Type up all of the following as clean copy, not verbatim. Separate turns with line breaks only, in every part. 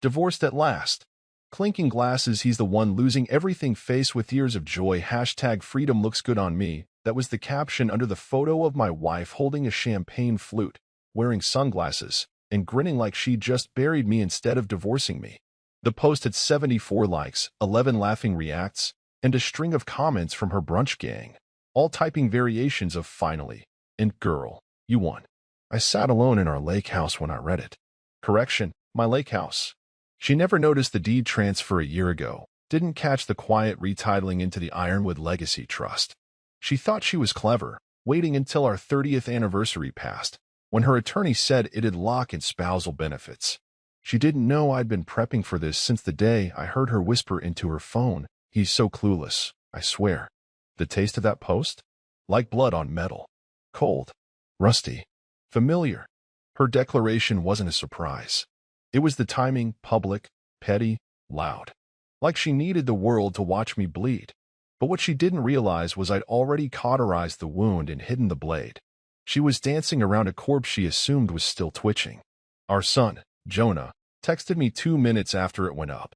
Divorced at last. Clinking glasses, he's the one losing everything, face with tears of joy. Hashtag freedom looks good on me. That was the caption under the photo of my wife holding a champagne flute, wearing sunglasses, and grinning like she just buried me instead of divorcing me. The post had 74 likes, 11 laughing reacts, and a string of comments from her brunch gang, all typing variations of finally, and girl, you won. I sat alone in our lake house when I read it. Correction, my lake house. She never noticed the deed transfer a year ago, didn't catch the quiet retitling into the Ironwood Legacy Trust. She thought she was clever, waiting until our 30th anniversary passed, when her attorney said it'd lock in spousal benefits. She didn't know I'd been prepping for this since the day I heard her whisper into her phone, "He's so clueless, I swear." The taste of that post? Like blood on metal. Cold. Rusty. Familiar. Her declaration wasn't a surprise. It was the timing, public, petty, loud. Like she needed the world to watch me bleed. But what she didn't realize was I'd already cauterized the wound and hidden the blade. She was dancing around a corpse she assumed was still twitching. Our son, Jonah, texted me 2 minutes after it went up.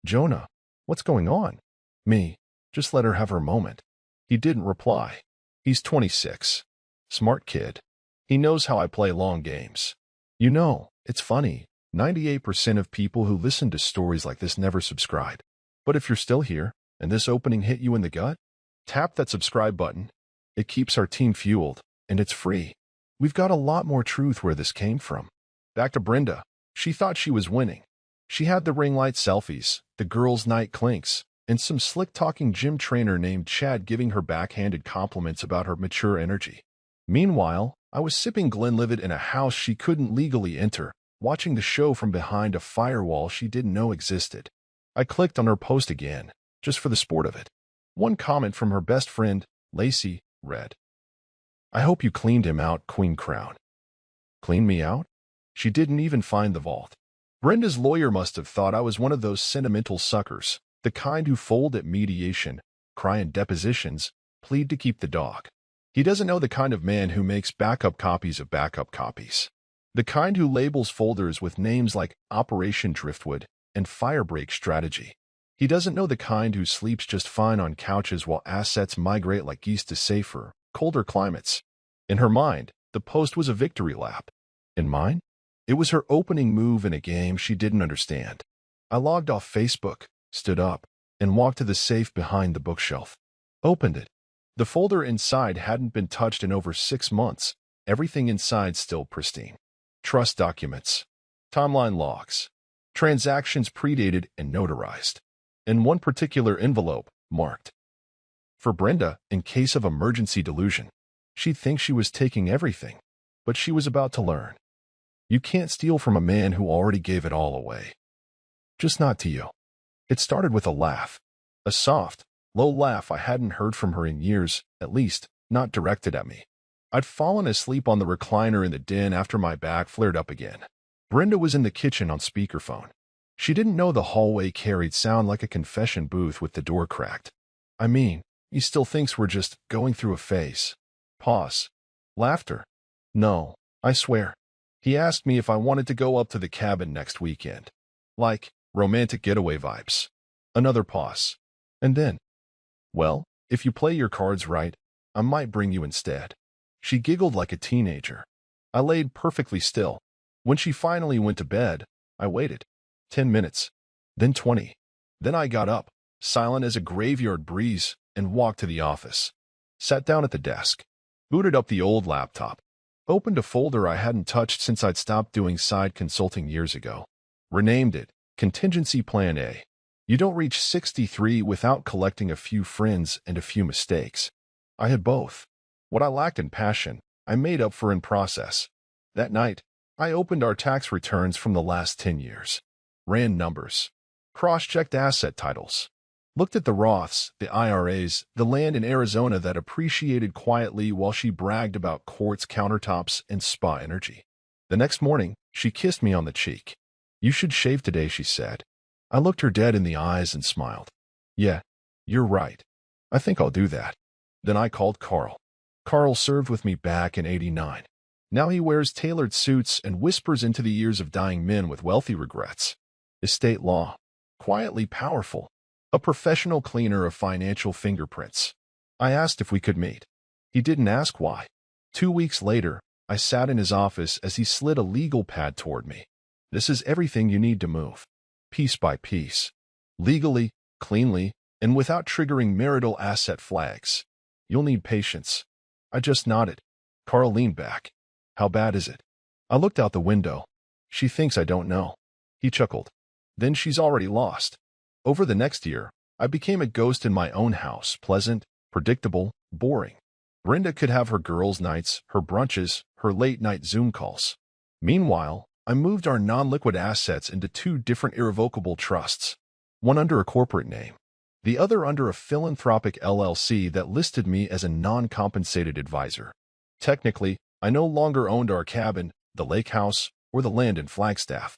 "Jonah, what's going on?" "Me. Just let her have her moment." He didn't reply. He's 26. Smart kid. He knows how I play long games. You know, it's funny. 98% of people who listen to stories like this never subscribe. But if you're still here, and this opening hit you in the gut, tap that subscribe button. It keeps our team fueled, and it's free. We've got a lot more truth where this came from. Back to Brenda. She thought she was winning. She had the ring light selfies, the girls' night clinks, and some slick-talking gym trainer named Chad giving her backhanded compliments about her mature energy. Meanwhile, I was sipping Glenlivet in a house she couldn't legally enter, watching the show from behind a firewall she didn't know existed. I clicked on her post again, just for the sport of it. One comment from her best friend, Lacey, read, "I hope you cleaned him out, Queen Crown." Clean me out? She didn't even find the vault. Brenda's lawyer must have thought I was one of those sentimental suckers, the kind who fold at mediation, cry in depositions, plead to keep the dog. He doesn't know the kind of man who makes backup copies of backup copies. The kind who labels folders with names like Operation Driftwood and Firebreak Strategy. He doesn't know the kind who sleeps just fine on couches while assets migrate like geese to safer, colder climates. In her mind, the post was a victory lap. In mine, it was her opening move in a game she didn't understand. I logged off Facebook, stood up, and walked to the safe behind the bookshelf. Opened it. The folder inside hadn't been touched in over 6 months, everything inside still pristine. Trust documents, timeline logs, transactions predated and notarized, and one particular envelope marked, "For Brenda, in case of emergency delusion." She'd think she was taking everything, but she was about to learn. You can't steal from a man who already gave it all away. Just not to you. It started with a laugh. A soft, low laugh I hadn't heard from her in years, at least, not directed at me. I'd fallen asleep on the recliner in the den after my back flared up again. Brenda was in the kitchen on speakerphone. She didn't know the hallway carried sound like a confession booth with the door cracked. "I mean, he still thinks we're just going through a phase." Pause. Laughter. "No, I swear. He asked me if I wanted to go up to the cabin next weekend. Like, romantic getaway vibes." Another pause. And then, "Well, if you play your cards right, I might bring you instead." She giggled like a teenager. I laid perfectly still. When she finally went to bed, I waited. 10 minutes. Then 20. Then I got up, silent as a graveyard breeze, and walked to the office. Sat down at the desk. Booted up the old laptop. Opened a folder I hadn't touched since I'd stopped doing side consulting years ago. Renamed it Contingency Plan A. You don't reach 63 without collecting a few friends and a few mistakes. I had both. What I lacked in passion, I made up for in process. That night, I opened our tax returns from the last 10 years. Ran numbers. Cross-checked asset titles. Looked at the Roths, the IRAs, the land in Arizona that appreciated quietly while she bragged about quartz countertops and spa energy. The next morning, she kissed me on the cheek. "You should shave today," she said. I looked her dead in the eyes and smiled. "Yeah, you're right. I think I'll do that." Then I called Carl. Carl served with me back in '89. Now he wears tailored suits and whispers into the ears of dying men with wealthy regrets. Estate law. Quietly powerful. A professional cleaner of financial fingerprints. I asked if we could meet. He didn't ask why. 2 weeks later, I sat in his office as he slid a legal pad toward me. This is everything you need to move. Piece by piece. Legally, cleanly, and without triggering marital asset flags. You'll need patience. I just nodded. Carl leaned back. How bad is it? I looked out the window. She thinks I don't know. He chuckled. Then she's already lost. Over the next year, I became a ghost in my own house, pleasant, predictable, boring. Brenda could have her girls' nights, her brunches, her late-night Zoom calls. Meanwhile, I moved our non-liquid assets into 2 different irrevocable trusts, one under a corporate name, the other under a philanthropic LLC that listed me as a non-compensated advisor. Technically, I no longer owned our cabin, the lake house, or the land in Flagstaff.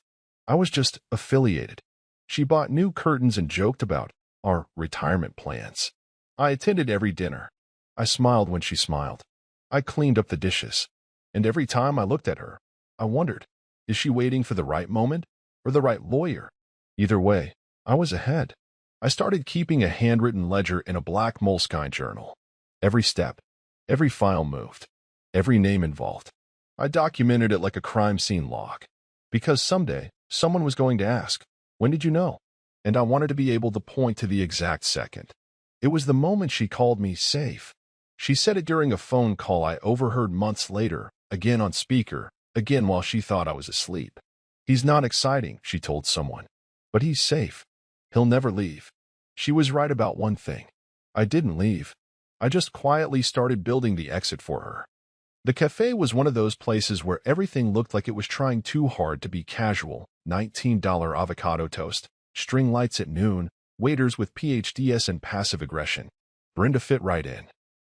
I was just affiliated. She bought new curtains and joked about our retirement plans. I attended every dinner. I smiled when she smiled. I cleaned up the dishes. And every time I looked at her, I wondered, is she waiting for the right moment or the right lawyer? Either way, I was ahead. I started keeping a handwritten ledger in a black moleskine journal. Every step, every file moved, every name involved. I documented it like a crime scene log. Because someday, someone was going to ask, when did you know? And I wanted to be able to point to the exact second. It was the moment she called me safe. She said it during a phone call I overheard months later, again on speaker, again while she thought I was asleep. He's not exciting, she told someone. But he's safe. He'll never leave. She was right about one thing. I didn't leave. I just quietly started building the exit for her. The cafe was one of those places where everything looked like it was trying too hard to be casual. $19 avocado toast, string lights at noon, waiters with PhDs and passive aggression. Brenda fit right in.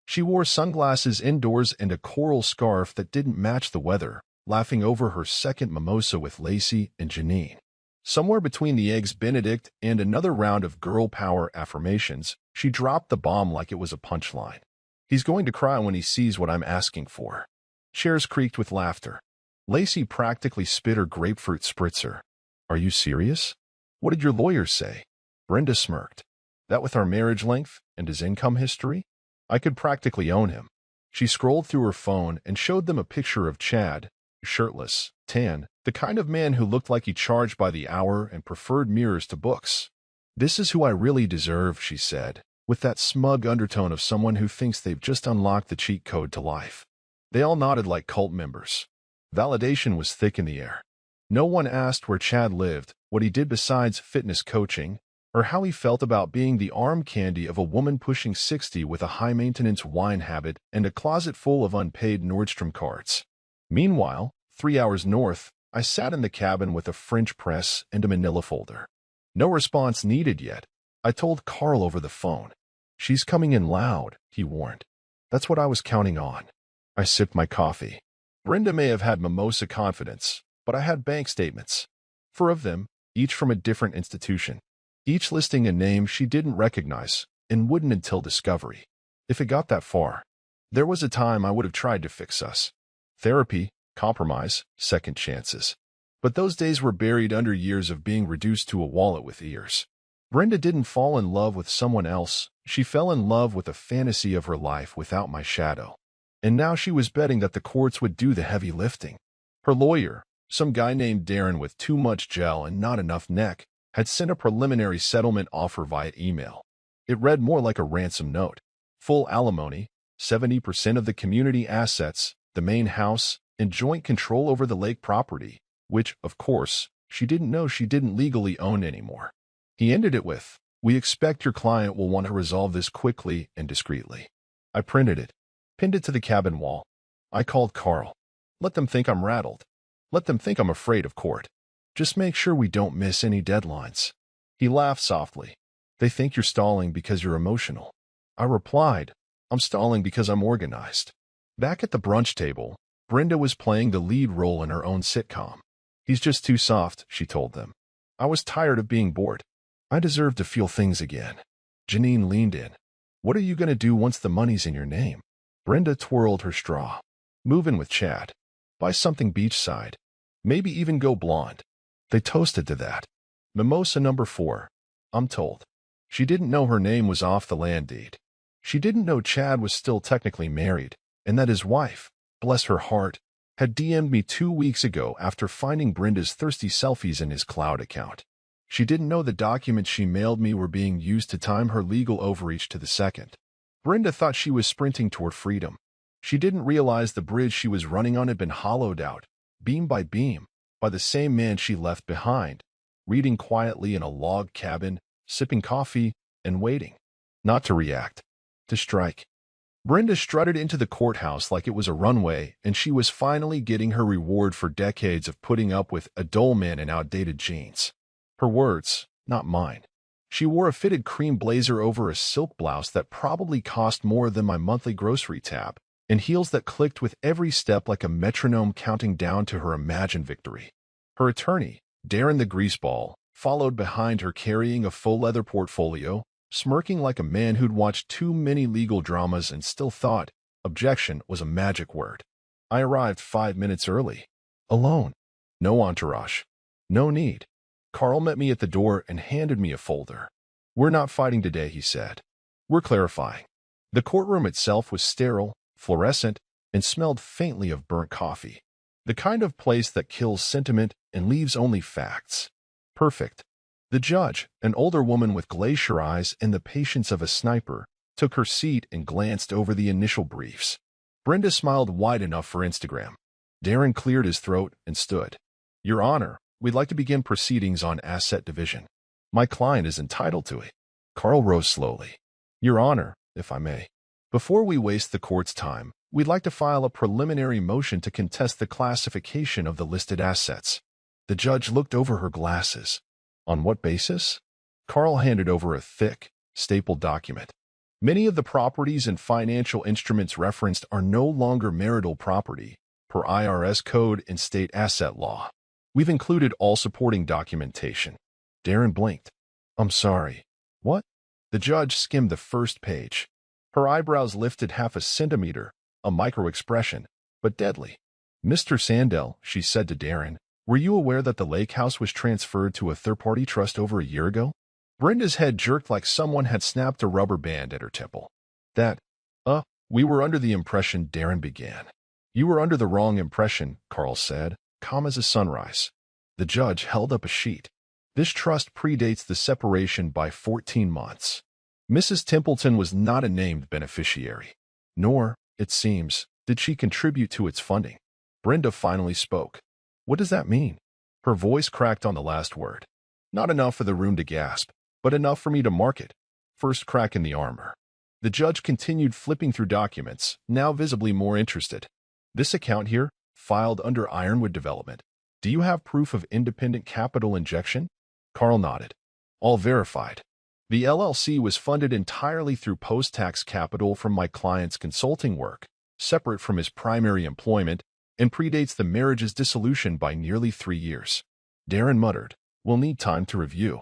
She wore sunglasses indoors and a coral scarf that didn't match the weather, laughing over her second mimosa with Lacey and Janine. Somewhere between the Eggs Benedict and another round of girl power affirmations, she dropped the bomb like it was a punchline. He's going to cry when he sees what I'm asking for. Chairs creaked with laughter. Lacey practically spit her grapefruit spritzer. Are you serious? What did your lawyer say? Brenda smirked. That with our marriage length and his income history? I could practically own him. She scrolled through her phone and showed them a picture of Chad, shirtless, tan, the kind of man who looked like he charged by the hour and preferred mirrors to books. This is who I really deserve, she said, with that smug undertone of someone who thinks they've just unlocked the cheat code to life. They all nodded like cult members. Validation was thick in the air. No one asked where Chad lived, what he did besides fitness coaching, or how he felt about being the arm candy of a woman pushing 60 with a high-maintenance wine habit and a closet full of unpaid Nordstrom cards. Meanwhile, 3 hours north, I sat in the cabin with a French press and a manila folder. No response needed yet. I told Carl over the phone. She's coming in loud, he warned. That's what I was counting on. I sipped my coffee. Brenda may have had mimosa confidence, but I had bank statements. 4 of them, each from a different institution. Each listing a name she didn't recognize and wouldn't until discovery. If it got that far, there was a time I would have tried to fix us. Therapy, compromise, second chances. But those days were buried under years of being reduced to a wallet with ears. Brenda didn't fall in love with someone else. She fell in love with a fantasy of her life without my shadow. And now she was betting that the courts would do the heavy lifting. Her lawyer, some guy named Darren with too much gel and not enough neck, had sent a preliminary settlement offer via email. It read more like a ransom note. Full alimony, 70% of the community assets, the main house, and joint control over the lake property, which, of course, she didn't know she didn't legally own anymore. He ended it with, "We expect your client will want to resolve this quickly and discreetly." I printed it, pinned it to the cabin wall. I called Carl. Let them think I'm rattled. Let them think I'm afraid of court. Just make sure we don't miss any deadlines. He laughed softly. They think you're stalling because you're emotional. I replied, I'm stalling because I'm organized. Back at the brunch table, Brenda was playing the lead role in her own sitcom. He's just too soft, she told them. I was tired of being bored. I deserve to feel things again. Janine leaned in. What are you going to do once the money's in your name? Brenda twirled her straw. Move in with Chad. Buy something beachside. Maybe even go blonde. They toasted to that. Mimosa number 4. I'm told. She didn't know her name was off the land deed. She didn't know Chad was still technically married, and that his wife, bless her heart, had DM'd me 2 weeks ago after finding Brenda's thirsty selfies in his cloud account. She didn't know the documents she mailed me were being used to time her legal overreach to the second. Brenda thought she was sprinting toward freedom. She didn't realize the bridge she was running on had been hollowed out, beam by beam, by the same man she left behind, reading quietly in a log cabin, sipping coffee, and waiting. Not to react. To strike. Brenda strutted into the courthouse like it was a runway, and she was finally getting her reward for decades of putting up with a dull man in outdated jeans. Her words, not mine. She wore a fitted cream blazer over a silk blouse that probably cost more than my monthly grocery tab, and heels that clicked with every step like a metronome counting down to her imagined victory. Her attorney, Darren the Greaseball, followed behind her carrying a full leather portfolio, smirking like a man who'd watched too many legal dramas and still thought objection was a magic word. I arrived 5 minutes early. Alone. No entourage. No need. Carl met me at the door and handed me a folder. We're not fighting today, he said. We're clarifying. The courtroom itself was sterile, fluorescent, and smelled faintly of burnt coffee. The kind of place that kills sentiment and leaves only facts. Perfect. The judge, an older woman with glacier eyes and the patience of a sniper, took her seat and glanced over the initial briefs. Brenda smiled wide enough for Instagram. Darren cleared his throat and stood. Your Honor, we'd like to begin proceedings on asset division. My client is entitled to it. Carl rose slowly. Your Honor, if I may. Before we waste the court's time, we'd like to file a preliminary motion to contest the classification of the listed assets. The judge looked over her glasses. On what basis? Carl handed over a thick, stapled document. Many of the properties and financial instruments referenced are no longer marital property, per IRS code and state asset law. We've included all supporting documentation. Darren blinked. I'm sorry. What? The judge skimmed the first page. Her eyebrows lifted half a centimeter, a micro-expression, but deadly. Mr. Sandell, she said to Darren, were you aware that the lake house was transferred to a third-party trust over a year ago? Brenda's head jerked like someone had snapped a rubber band at her temple. We were under the impression, Darren began. You were under the wrong impression, Carl said, calm as a sunrise. The judge held up a sheet. This trust predates the separation by 14 months. Mrs. Templeton was not a named beneficiary. Nor, it seems, did she contribute to its funding. Brenda finally spoke. What does that mean? Her voice cracked on the last word. Not enough for the room to gasp, but enough for me to mark it. First crack in the armor. The judge continued flipping through documents, now visibly more interested. This account here, filed under Ironwood Development. Do you have proof of independent capital injection? Carl nodded. All verified. The LLC was funded entirely through post-tax capital from my client's consulting work, separate from his primary employment, and predates the marriage's dissolution by nearly 3 years. Darren muttered, We'll need time to review.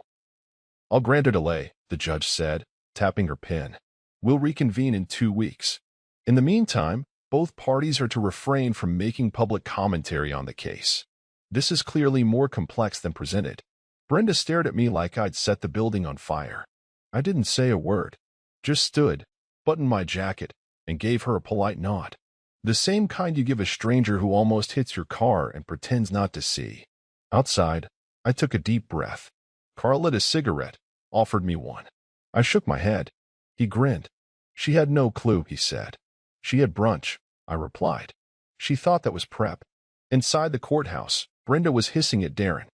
I'll grant a delay, the judge said, tapping her pen. We'll reconvene in 2 weeks. In the meantime, both parties are to refrain from making public commentary on the case. This is clearly more complex than presented. Brenda stared at me like I'd set the building on fire. I didn't say a word, just stood, buttoned my jacket, and gave her a polite nod. The same kind you give a stranger who almost hits your car and pretends not to see. Outside, I took a deep breath. Carl lit a cigarette, offered me one. I shook my head. He grinned. She had no clue, he said. She had brunch, I replied. She thought that was prep. Inside the courthouse, Brenda was hissing at Darren.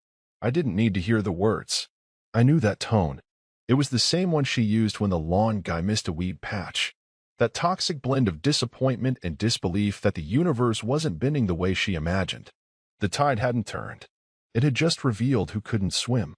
I didn't need to hear the words. I knew that tone. It was the same one she used when the lawn guy missed a weed patch. That toxic blend of disappointment and disbelief that the universe wasn't bending the way she imagined. The tide hadn't turned. It had just revealed who couldn't swim.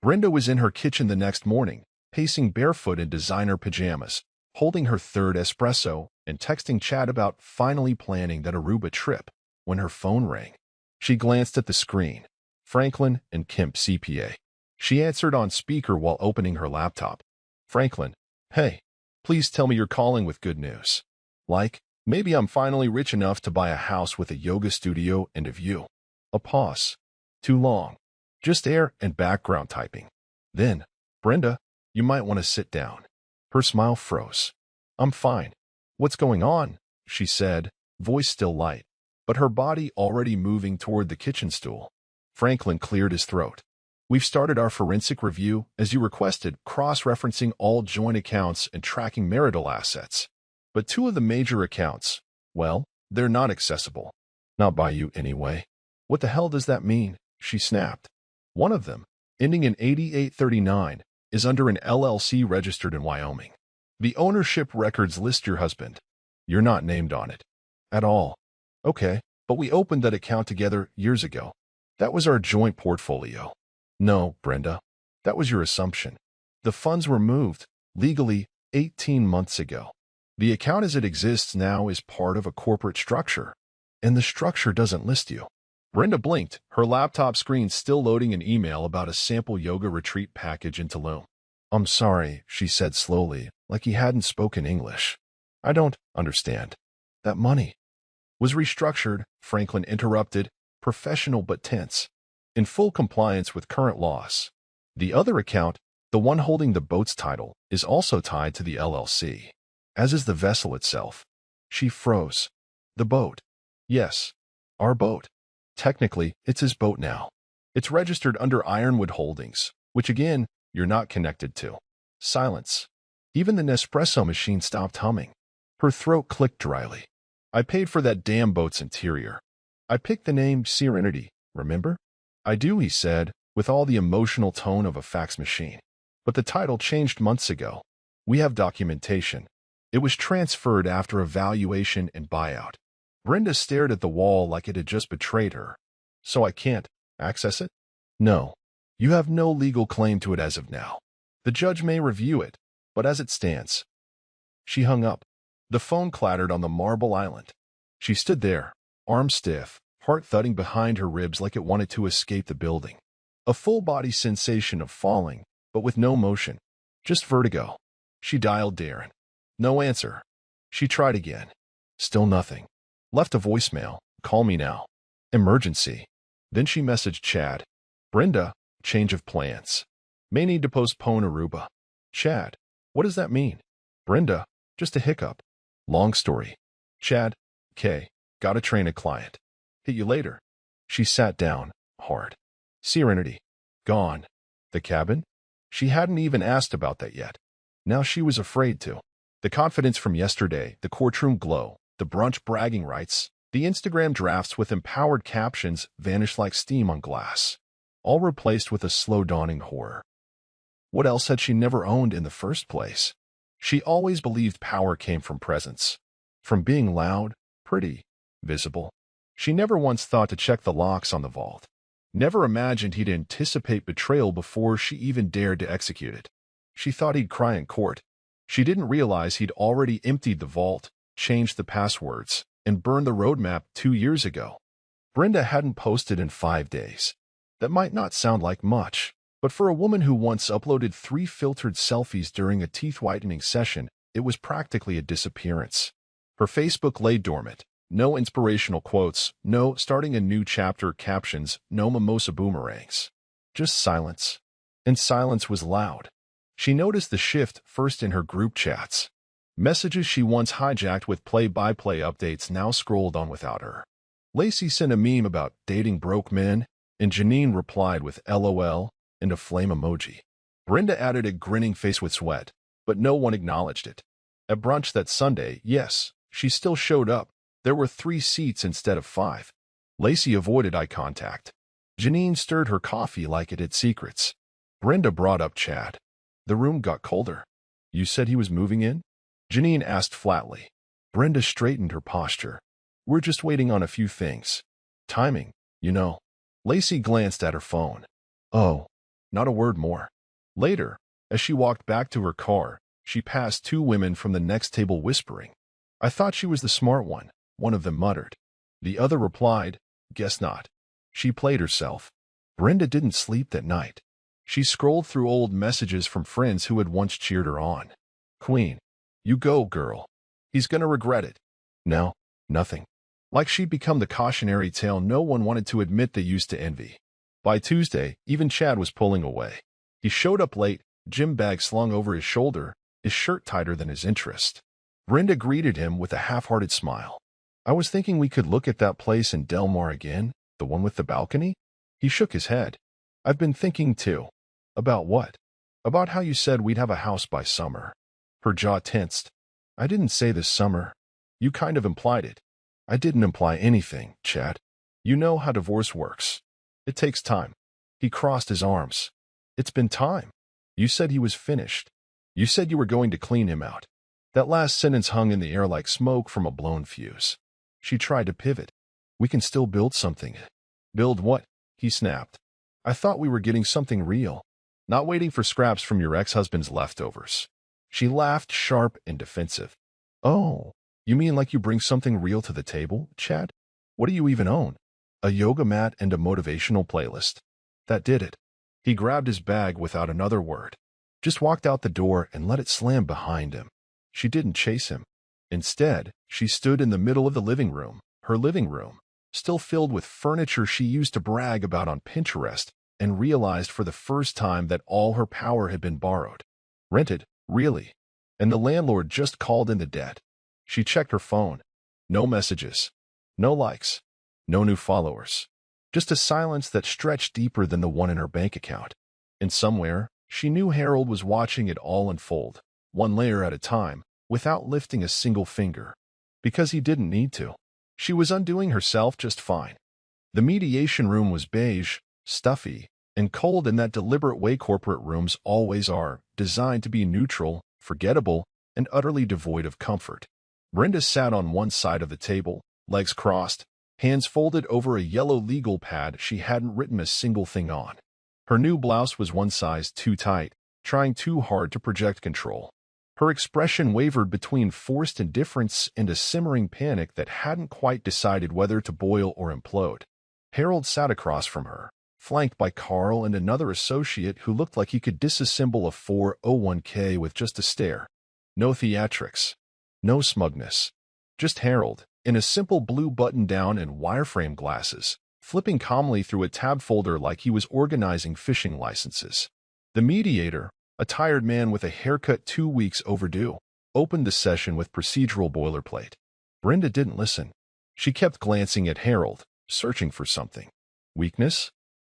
Brenda was in her kitchen the next morning, pacing barefoot in designer pajamas, holding her third espresso and texting Chad about finally planning that Aruba trip, when her phone rang. She glanced at the screen. Franklin and Kemp CPA. She answered on speaker while opening her laptop. Franklin, hey, please tell me you're calling with good news. Like, maybe I'm finally rich enough to buy a house with a yoga studio and a view. A pause. Too long. Just air and background typing. Then, Brenda, you might want to sit down. Her smile froze. I'm fine. What's going on? She said, voice still light, but her body already moving toward the kitchen stool. Franklin cleared his throat. We've started our forensic review, as you requested, cross-referencing all joint accounts and tracking marital assets. But two of the major accounts, well, they're not accessible. Not by you anyway. What the hell does that mean? She snapped. One of them, ending in 8839, is under an LLC registered in Wyoming. The ownership records list your husband. You're not named on it. At all. Okay, but we opened that account together years ago. That was our joint portfolio. No, Brenda. That was your assumption. The funds were moved, legally, 18 months ago. The account as it exists now is part of a corporate structure, and the structure doesn't list you. Brenda blinked, her laptop screen still loading an email about a sample yoga retreat package in Tulum. I'm sorry, she said slowly, like he hadn't spoken English. I don't understand. That money was restructured, Franklin interrupted, professional but tense, in full compliance with current laws. The other account, the one holding the boat's title, is also tied to the LLC, as is the vessel itself. She froze. The boat. Yes, our boat. Technically, it's his boat now. It's registered under Ironwood Holdings, which again, you're not connected to. Silence. Even the Nespresso machine stopped humming. Her throat clicked dryly. I paid for that damn boat's interior. I picked the name Serenity, remember? I do, he said, with all the emotional tone of a fax machine. But the title changed months ago. We have documentation. It was transferred after evaluation and buyout. Brenda stared at the wall like it had just betrayed her. So I can't access it? No. You have no legal claim to it as of now. The judge may review it, but as it stands. She hung up. The phone clattered on the marble island. She stood there, arms stiff, heart thudding behind her ribs like it wanted to escape the building. A full-body sensation of falling, but with no motion. Just vertigo. She dialed Darren. No answer. She tried again. Still nothing. Left a voicemail. Call me now. Emergency. Then she messaged Chad. Brenda, change of plans. May need to postpone Aruba. Chad. What does that mean? Brenda, just a hiccup. Long story. Chad. K. Gotta train a client. Hit you later. She sat down, hard. Serenity. Gone. The cabin? She hadn't even asked about that yet. Now she was afraid to. The confidence from yesterday, the courtroom glow, the brunch bragging rights, the Instagram drafts with empowered captions vanished like steam on glass, all replaced with a slow-dawning horror. What else had she never owned in the first place? She always believed power came from presence, from being loud, pretty, visible. She never once thought to check the locks on the vault. Never imagined he'd anticipate betrayal before she even dared to execute it. She thought he'd cry in court. She didn't realize he'd already emptied the vault, changed the passwords, and burned the roadmap 2 years ago. Brenda hadn't posted in 5 days. That might not sound like much, but for a woman who once uploaded 3 filtered selfies during a teeth-whitening session, it was practically a disappearance. Her Facebook lay dormant. No inspirational quotes, no starting a new chapter captions, no mimosa boomerangs. Just silence. And silence was loud. She noticed the shift first in her group chats. Messages she once hijacked with play-by-play updates now scrolled on without her. Lacey sent a meme about dating broke men, and Janine replied with LOL and a flame emoji. Brenda added a grinning face with sweat, but no one acknowledged it. At brunch that Sunday, yes, she still showed up. There were 3 seats instead of 5. Lacey avoided eye contact. Janine stirred her coffee like it had secrets. Brenda brought up Chad. The room got colder. You said he was moving in? Janine asked flatly. Brenda straightened her posture. We're just waiting on a few things. Timing, you know. Lacey glanced at her phone. Oh, not a word more. Later, as she walked back to her car, she passed 2 women from the next table whispering. I thought she was the smart one. One of them muttered. The other replied, guess not. She played herself. Brenda didn't sleep that night. She scrolled through old messages from friends who had once cheered her on. Queen. You go, girl. He's gonna regret it. No, nothing. Like she'd become the cautionary tale no one wanted to admit they used to envy. By Tuesday, even Chad was pulling away. He showed up late, gym bag slung over his shoulder, his shirt tighter than his interest. Brenda greeted him with a half-hearted smile. I was thinking we could look at that place in Del Mar again, the one with the balcony? He shook his head. I've been thinking too. About what? About how you said we'd have a house by summer. Her jaw tensed. I didn't say this summer. You kind of implied it. I didn't imply anything, Chad. You know how divorce works. It takes time. He crossed his arms. It's been time. You said he was finished. You said you were going to clean him out. That last sentence hung in the air like smoke from a blown fuse. She tried to pivot. We can still build something. Build what? He snapped. I thought we were getting something real, not waiting for scraps from your ex-husband's leftovers. She laughed, sharp and defensive. Oh, you mean like you bring something real to the table, Chad? What do you even own? A yoga mat and a motivational playlist. That did it. He grabbed his bag without another word. Just walked out the door and let it slam behind him. She didn't chase him. Instead, she stood in the middle of the living room, her living room, still filled with furniture she used to brag about on Pinterest, and realized for the first time that all her power had been borrowed. Rented, really. And the landlord just called in the debt. She checked her phone. No messages. No likes. No new followers. Just a silence that stretched deeper than the one in her bank account. And somewhere, she knew Harold was watching it all unfold, one layer at a time, without lifting a single finger. Because he didn't need to. She was undoing herself just fine. The mediation room was beige, stuffy, and cold in that deliberate way corporate rooms always are, designed to be neutral, forgettable, and utterly devoid of comfort. Brenda sat on one side of the table, legs crossed, hands folded over a yellow legal pad she hadn't written a single thing on. Her new blouse was one size too tight, trying too hard to project control. Her expression wavered between forced indifference and a simmering panic that hadn't quite decided whether to boil or implode. Harold sat across from her, flanked by Carl and another associate who looked like he could disassemble a 401k with just a stare. No theatrics. No smugness. Just Harold, in a simple blue button-down and wireframe glasses, flipping calmly through a tab folder like he was organizing fishing licenses. The mediator, a tired man with a haircut 2 weeks overdue, opened the session with procedural boilerplate. Brenda didn't listen. She kept glancing at Harold, searching for something. Weakness?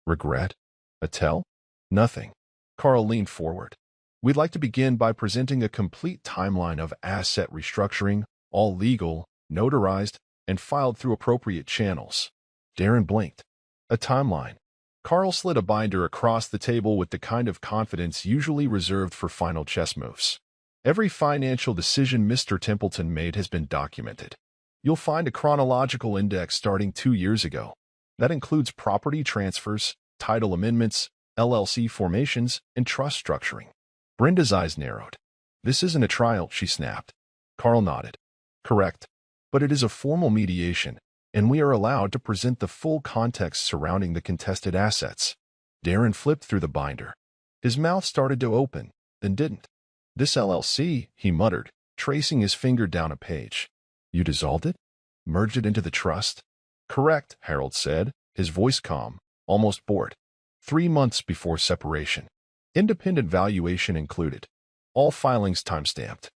Regret? A tell? Nothing. Carl leaned forward. We'd like to begin by presenting a complete timeline of asset restructuring, all legal, notarized, and filed through appropriate channels. Darren blinked. A timeline. Carl slid a binder across the table with the kind of confidence usually reserved for final chess moves. Every financial decision Mr. Templeton made has been documented. You'll find a chronological index starting 2 years ago. That includes property transfers, title amendments, LLC formations, and trust structuring. Brenda's eyes narrowed. This isn't a trial, she snapped. Carl nodded. Correct. But it is a formal mediation, and we are allowed to present the full context surrounding the contested assets. Darren flipped through the binder. His mouth started to open, then didn't. This LLC, he muttered, tracing his finger down a page. You dissolved it? Merged it into the trust? Correct, Harold said, his voice calm, almost bored. 3 months before separation. Independent valuation included. All filings timestamped.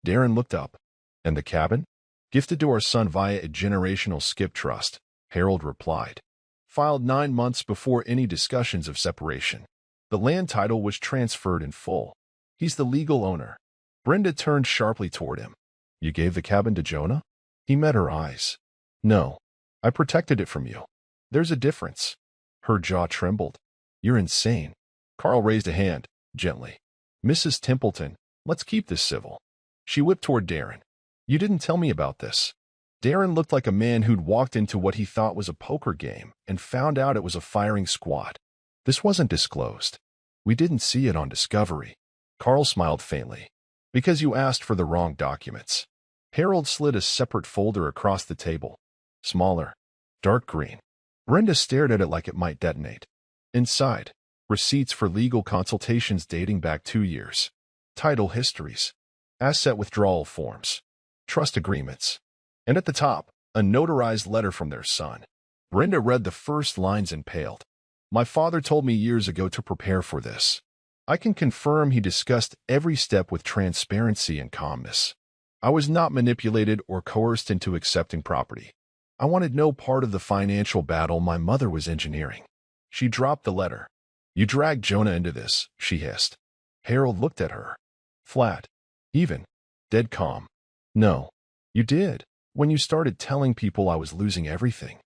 Darren looked up. And the cabin? Gifted to our son via a generational skip trust, Harold replied. Filed 9 months before any discussions of separation. The land title was transferred in full. He's the legal owner. Brenda turned sharply toward him. You gave the cabin to Jonah? He met her eyes. No. I protected it from you. There's a difference. Her jaw trembled. You're insane. Carl raised a hand, gently. Mrs. Templeton, let's keep this civil. She whipped toward Darren. You didn't tell me about this. Darren looked like a man who'd walked into what he thought was a poker game and found out it was a firing squad. This wasn't disclosed. We didn't see it on Discovery. Carl smiled faintly. Because you asked for the wrong documents. Harold slid a separate folder across the table. Smaller. Dark green. Brenda stared at it like it might detonate. Inside, receipts for legal consultations dating back 2 years. Title histories. Asset withdrawal forms. Trust agreements. And at the top, a notarized letter from their son. Brenda read the first lines and paled. My father told me years ago to prepare for this. I can confirm he discussed every step with transparency and calmness. I was not manipulated or coerced into accepting property. I wanted no part of the financial battle my mother was engineering. She dropped the letter. You dragged Jonah into this, she hissed. Harold looked at her. Flat. Even. Dead calm. No. You did. When you started telling people I was losing everything.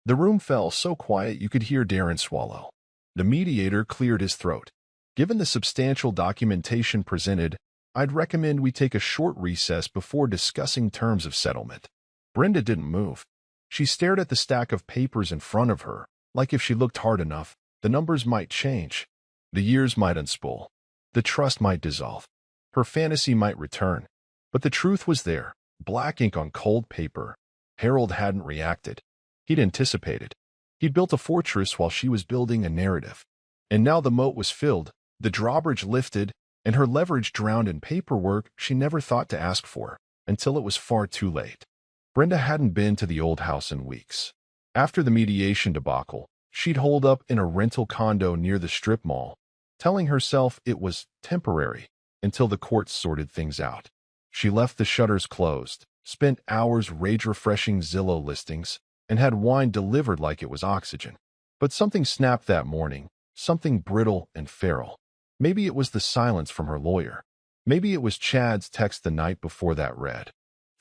The room fell so quiet you could hear Darren swallow. The mediator cleared his throat. Given the substantial documentation presented, I'd recommend we take a short recess before discussing terms of settlement. Brenda didn't move. She stared at the stack of papers in front of her, like if she looked hard enough, the numbers might change. The years might unspool. The trust might dissolve. Her fantasy might return. But the truth was there, black ink on cold paper. Harold hadn't reacted. He'd anticipated. He'd built a fortress while she was building a narrative. And now the moat was filled, the drawbridge lifted, and her leverage drowned in paperwork she never thought to ask for, until it was far too late. Brenda hadn't been to the old house in weeks. After the mediation debacle, she'd holed up in a rental condo near the strip mall, telling herself it was temporary until the courts sorted things out. She left the shutters closed, spent hours rage-refreshing Zillow listings, and had wine delivered like it was oxygen. But something snapped that morning, something brittle and feral. Maybe it was the silence from her lawyer. Maybe it was Chad's text the night before that read,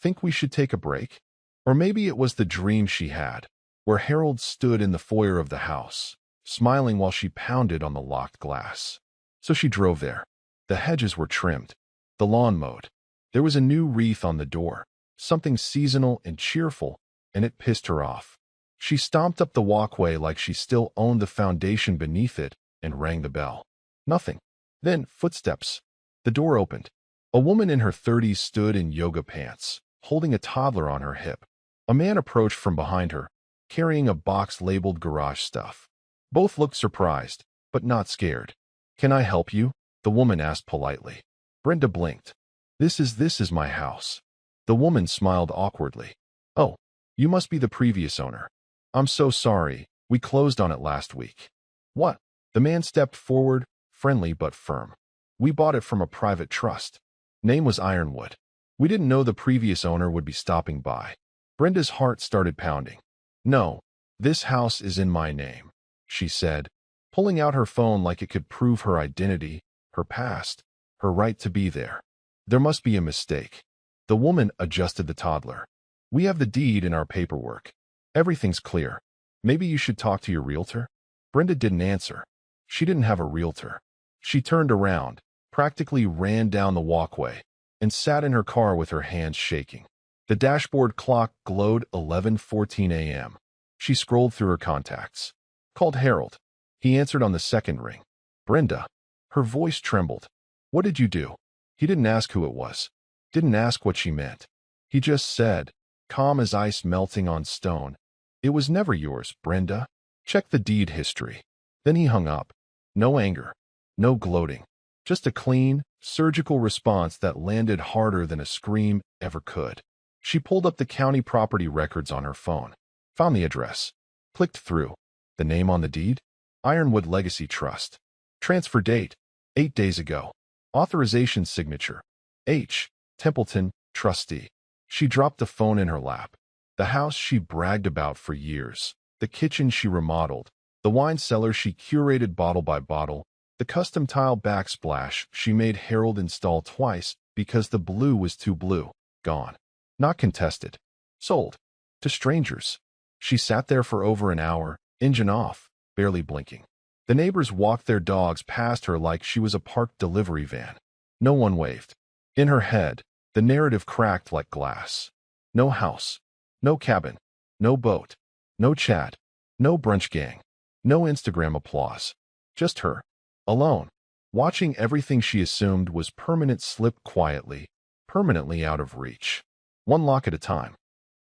"Think we should take a break?" Or maybe it was the dream she had, where Harold stood in the foyer of the house, smiling while she pounded on the locked glass. So she drove there. The hedges were trimmed, the lawn mowed. There was a new wreath on the door, something seasonal and cheerful, and it pissed her off. She stomped up the walkway like she still owned the foundation beneath it and rang the bell. Nothing. Then footsteps. The door opened. A woman in her 30s stood in yoga pants, holding a toddler on her hip. A man approached from behind her, carrying a box labeled garage stuff. Both looked surprised, but not scared. "Can I help you?" the woman asked politely. Brenda blinked. This is my house." The woman smiled awkwardly. "Oh, you must be the previous owner. I'm so sorry, we closed on it last week." "What?" The man stepped forward, friendly but firm. "We bought it from a private trust. Name was Ironwood. We didn't know the previous owner would be stopping by." Brenda's heart started pounding. "No, this house is in my name," she said, pulling out her phone like it could prove her identity, her past, her right to be there. "There must be a mistake." The woman adjusted the toddler. "We have the deed in our paperwork. Everything's clear. Maybe you should talk to your realtor?" Brenda didn't answer. She didn't have a realtor. She turned around, practically ran down the walkway, and sat in her car with her hands shaking. The dashboard clock glowed 11:14 a.m. She scrolled through her contacts. Called Harold. He answered on the second ring. "Brenda." Her voice trembled. "What did you do?" He didn't ask who it was. Didn't ask what she meant. He just said, calm as ice melting on stone, "It was never yours, Brenda. Check the deed history." Then he hung up. No anger. No gloating. Just a clean, surgical response that landed harder than a scream ever could. She pulled up the county property records on her phone. Found the address. Clicked through. The name on the deed? Ironwood Legacy Trust. Transfer date: 8 days ago. Authorization signature: H. Templeton, trustee. She dropped the phone in her lap. The house she bragged about for years. The kitchen she remodeled. The wine cellar she curated bottle by bottle. The custom tile backsplash she made Harold install twice because the blue was too blue. Gone. Not contested. Sold. To strangers. She sat there for over an hour, engine off, barely blinking. The neighbors walked their dogs past her like she was a parked delivery van. No one waved. In her head, the narrative cracked like glass. No house. No cabin. No boat. No chat. No brunch gang. No Instagram applause. Just her. Alone. Watching everything she assumed was permanent slip quietly, permanently out of reach. One lock at a time.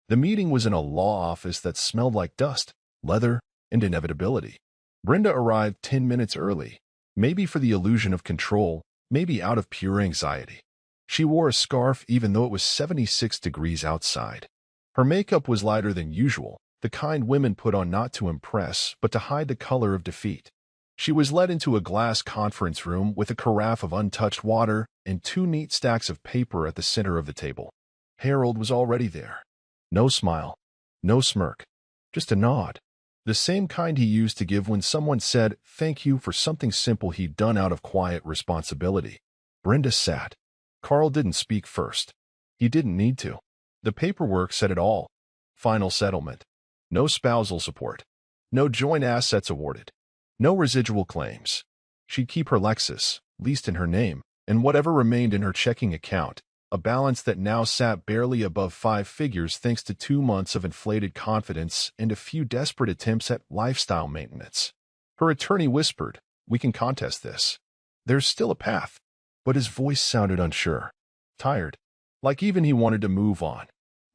The meeting was in a law office that smelled like dust, leather, and inevitability. Brenda arrived 10 minutes early, maybe for the illusion of control, maybe out of pure anxiety. She wore a scarf even though it was 76 degrees outside. Her makeup was lighter than usual, the kind women put on not to impress, but to hide the color of defeat. She was led into a glass conference room with a carafe of untouched water and 2 neat stacks of paper at the center of the table. Harold was already there. No smile, no smirk, just a nod. The same kind he used to give when someone said thank you for something simple he'd done out of quiet responsibility. Brenda sat. Carl didn't speak first. He didn't need to. The paperwork said it all. Final settlement. No spousal support. No joint assets awarded. No residual claims. She'd keep her Lexus, leased in her name, and whatever remained in her checking account, a balance that now sat barely above 5 figures thanks to 2 months of inflated confidence and a few desperate attempts at lifestyle maintenance. Her attorney whispered, "We can contest this. There's still a path." But his voice sounded unsure, tired, like even he wanted to move on.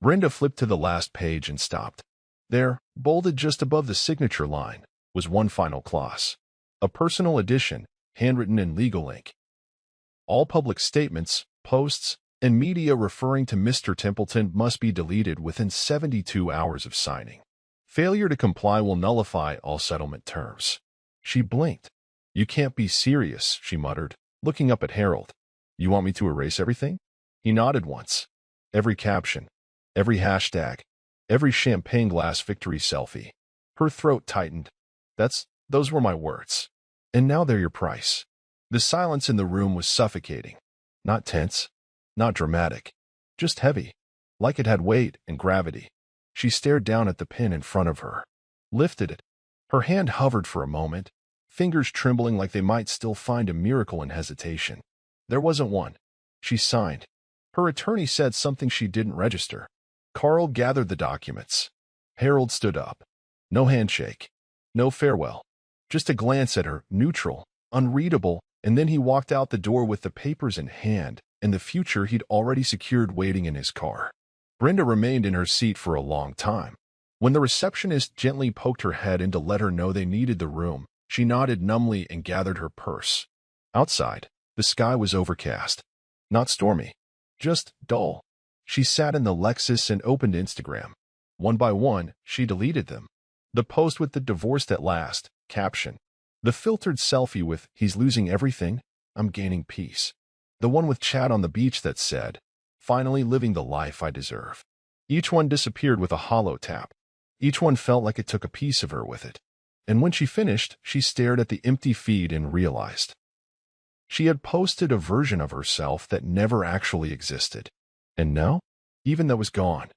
Brenda flipped to the last page and stopped. There, bolded just above the signature line, was one final clause. A personal edition, handwritten in legal ink. All public statements, posts, and media referring to Mr. Templeton must be deleted within 72 hours of signing. Failure to comply will nullify all settlement terms. She blinked. "You can't be serious," she muttered, looking up at Harold. "You want me to erase everything?" He nodded once. Every caption, every hashtag, every champagne glass victory selfie. Her throat tightened. Those were my words. And now they're your price." The silence in the room was suffocating. Not tense, not dramatic, just heavy, like it had weight and gravity. She stared down at the pen in front of her, lifted it. Her hand hovered for a moment, fingers trembling like they might still find a miracle in hesitation. There wasn't one. She signed. Her attorney said something she didn't register. Carl gathered the documents. Harold stood up. No handshake. No farewell. Just a glance at her, neutral, unreadable, and then he walked out the door with the papers in hand and the future he'd already secured waiting in his car. Brenda remained in her seat for a long time. When the receptionist gently poked her head in to let her know they needed the room, she nodded numbly and gathered her purse. Outside, the sky was overcast. Not stormy. Just dull. She sat in the Lexus and opened Instagram. One by one, she deleted them. The post with the "divorced at last" caption. The filtered selfie with "he's losing everything, I'm gaining peace." The one with Chad on the beach that said, "finally living the life I deserve." Each one disappeared with a hollow tap. Each one felt like it took a piece of her with it. And when she finished, she stared at the empty feed and realized she had posted a version of herself that never actually existed. And now, even that was gone.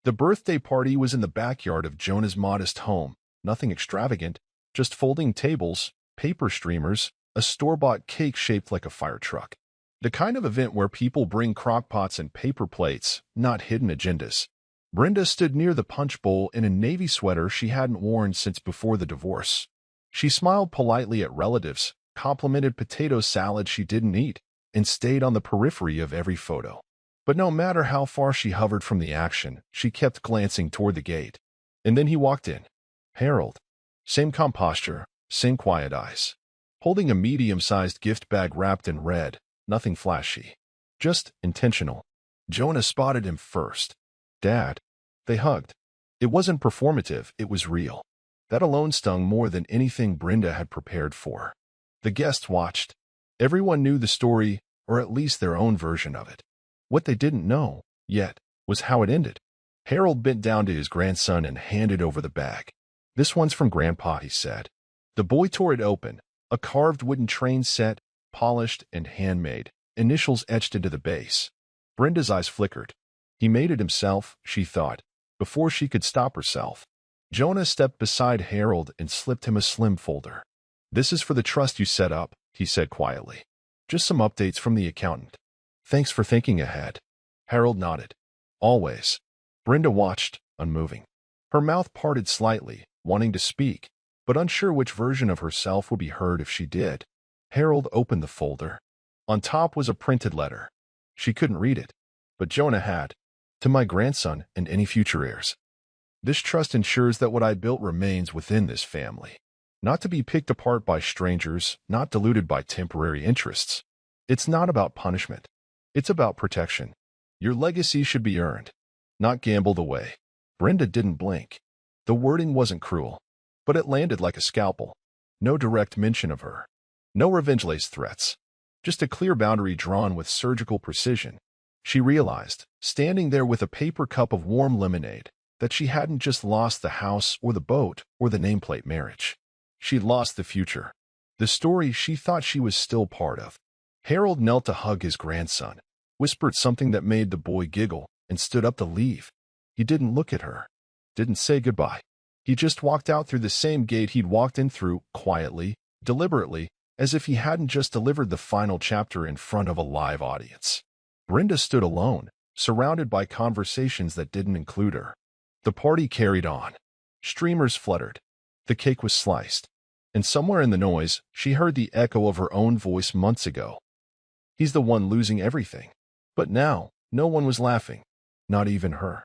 The birthday party was in the backyard of Jonah's modest home, nothing extravagant, just folding tables, paper streamers, a store-bought cake shaped like a fire truck. The kind of event where people bring crockpots and paper plates, not hidden agendas. Brenda stood near the punch bowl in a navy sweater she hadn't worn since before the divorce. She smiled politely at relatives, complimented potato salad she didn't eat, and stayed on the periphery of every photo. But no matter how far she hovered from the action, she kept glancing toward the gate. And then he walked in. Harold. Same calm posture, same quiet eyes. Holding a medium-sized gift bag wrapped in red, nothing flashy. Just intentional. Jonah spotted him first. "Dad." They hugged. It wasn't performative, it was real. That alone stung more than anything Brenda had prepared for. The guests watched. Everyone knew the story, or at least their own version of it. What they didn't know, yet, was how it ended. Harold bent down to his grandson and handed over the bag. "This one's from Grandpa," he said. The boy tore it open, a carved wooden train set, polished and handmade, initials etched into the base. Brenda's eyes flickered. He made it himself, she thought, before she could stop herself. Jonah stepped beside Harold and slipped him a slim folder. "This is for the trust you set up," he said quietly. "Just some updates from the accountant. Thanks for thinking ahead." Harold nodded. "Always." Brenda watched, unmoving. Her mouth parted slightly, wanting to speak, but unsure which version of herself would be heard if she did. Harold opened the folder. On top was a printed letter. She couldn't read it, but Jonah had. "To my grandson and any future heirs. This trust ensures that what I built remains within this family. Not to be picked apart by strangers, not diluted by temporary interests. It's not about punishment. It's about protection. Your legacy should be earned, not gambled away." Brenda didn't blink. The wording wasn't cruel, but it landed like a scalpel. No direct mention of her. No revenge-laced threats. Just a clear boundary drawn with surgical precision. She realized, standing there with a paper cup of warm lemonade, that she hadn't just lost the house or the boat or the nameplate marriage. She'd lost the future. The story she thought she was still part of. Harold knelt to hug his grandson, whispered something that made the boy giggle, and stood up to leave. He didn't look at her. Didn't say goodbye. He just walked out through the same gate he'd walked in through, quietly, deliberately, as if he hadn't just delivered the final chapter in front of a live audience. Brenda stood alone, surrounded by conversations that didn't include her. The party carried on. Streamers fluttered. The cake was sliced. And somewhere in the noise, she heard the echo of her own voice months ago. He's the one losing everything. But now, no one was laughing. Not even her.